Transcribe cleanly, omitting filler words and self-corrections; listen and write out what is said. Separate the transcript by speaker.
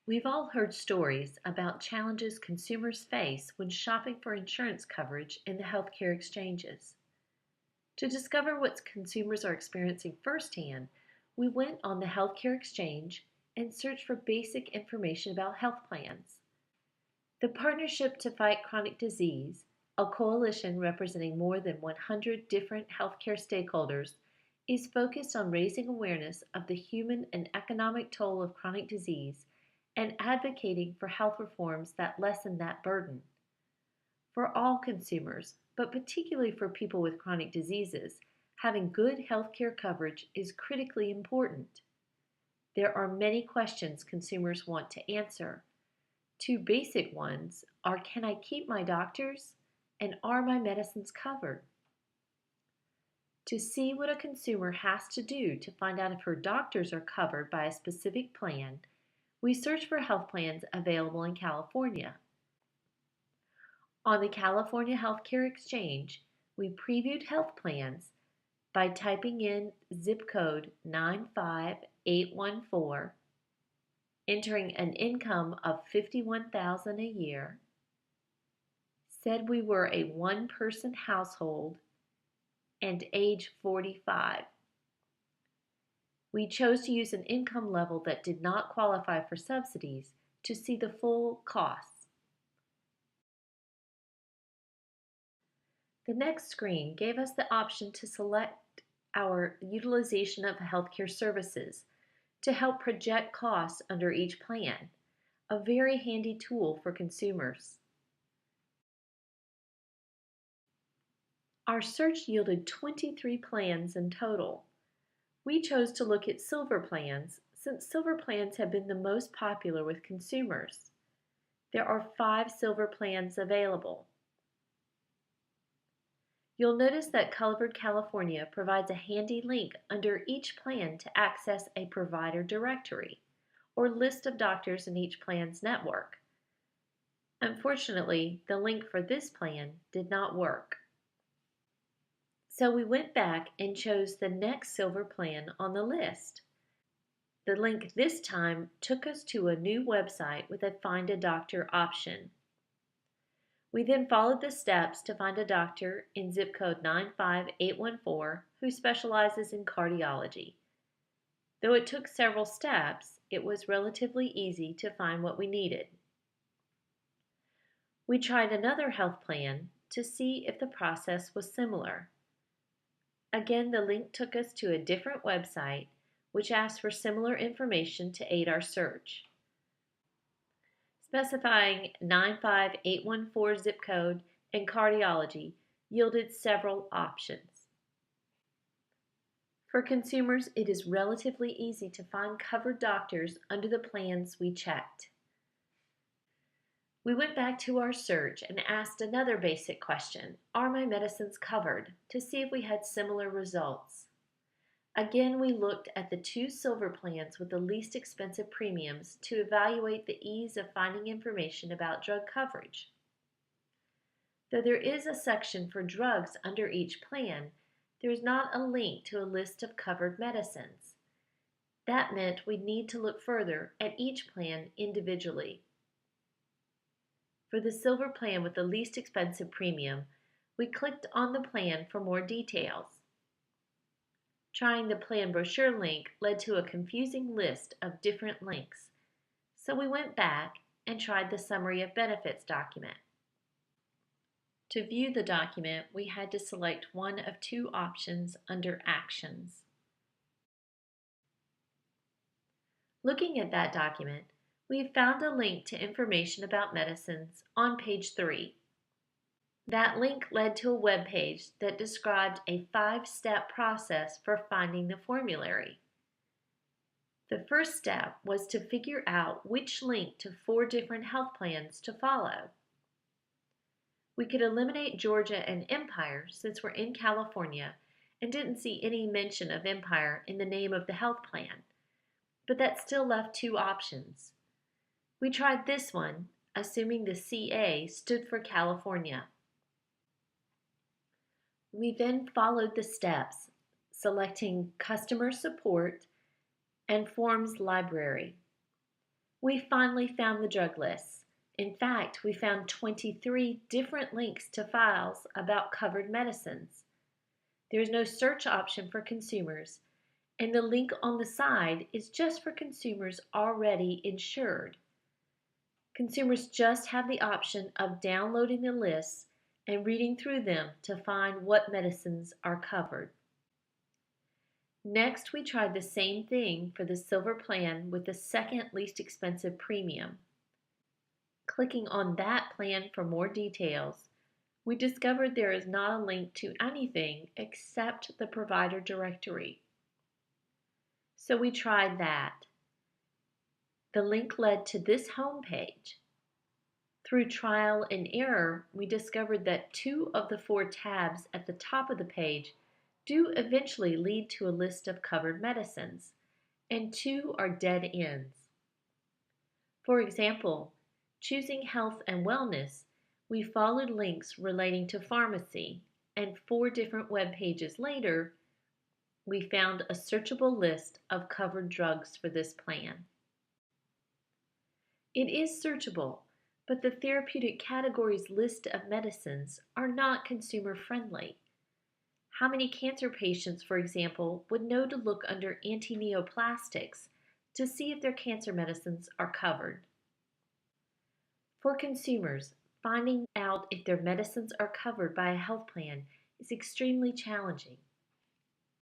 Speaker 1: We've all heard stories about challenges consumers face when shopping for insurance coverage in the healthcare exchanges. To discover what consumers are experiencing firsthand, we went on the healthcare exchange and searched for basic information about health plans. The Partnership to Fight Chronic Disease, a coalition representing more than 100 different healthcare stakeholders, is focused on raising awareness of the human and economic toll of chronic disease and advocating for health reforms that lessen that burden. For all consumers, but particularly for people with chronic diseases, having good healthcare coverage is critically important. There are many questions consumers want to answer. Two basic ones are, can I keep my doctors? And are my medicines covered? To see what a consumer has to do to find out if her doctors are covered by a specific plan, we searched for health plans available in California. On the California Healthcare Exchange, we previewed health plans by typing in zip code 95814, entering an income of $51,000 a year, said we were a one-person household, and age 45. We chose to use an income level that did not qualify for subsidies to see the full costs. The next screen gave us the option to select our utilization of healthcare services to help project costs under each plan, a very handy tool for consumers. Our search yielded 23 plans in total. We chose to look at silver plans since silver plans have been the most popular with consumers. There are 5 silver plans available. You'll notice that Covered California provides a handy link under each plan to access a provider directory or list of doctors in each plan's network. Unfortunately, the link for this plan did not work. So we went back and chose the next silver plan on the list. The link this time took us to a new website with a Find a Doctor option. We then followed the steps to find a doctor in zip code 95814 who specializes in cardiology. Though it took several steps, it was relatively easy to find what we needed. We tried another health plan to see if the process was similar. Again, the link took us to a different website which asked for similar information to aid our search. Specifying 95814 zip code and cardiology yielded several options. For consumers, it is relatively easy to find covered doctors under the plans we checked. We went back to our search and asked another basic question, are my medicines covered, to see if we had similar results. Again, we looked at the 2 silver plans with the least expensive premiums to evaluate the ease of finding information about drug coverage. Though there is a section for drugs under each plan, there is not a link to a list of covered medicines. That meant we'd need to look further at each plan individually. For the silver plan with the least expensive premium, we clicked on the plan for more details. Trying the plan brochure link led to a confusing list of different links, so we went back and tried the Summary of Benefits document. To view the document, we had to select one of 2 options under Actions. Looking at that document, we found a link to information about medicines on page 3. That link led to a web page that described a 5-step process for finding the formulary. The first step was to figure out which link to 4 different health plans to follow. We could eliminate Georgia and Empire since we're in California and didn't see any mention of Empire in the name of the health plan, but that still left 2 options. We tried this one, assuming the CA stood for California. We then followed the steps, selecting Customer Support and Forms Library. We finally found the drug lists. In fact, we found 23 different links to files about covered medicines. There is no search option for consumers, and the link on the side is just for consumers already insured. Consumers just have the option of downloading the lists and reading through them to find what medicines are covered. Next, we tried the same thing for the Silver plan with the second least expensive premium. Clicking on that plan for more details, we discovered there is not a link to anything except the provider directory. So we tried that. The link led to this home page. Through trial and error, we discovered that 2 of the 4 tabs at the top of the page do eventually lead to a list of covered medicines, and 2 are dead ends. For example, choosing health and wellness, we followed links relating to pharmacy, and 4 different web pages later, we found a searchable list of covered drugs for this plan. It is searchable, but the therapeutic categories list of medicines are not consumer friendly. How many cancer patients, for example, would know to look under anti-neoplastics to see if their cancer medicines are covered? For consumers, finding out if their medicines are covered by a health plan is extremely challenging.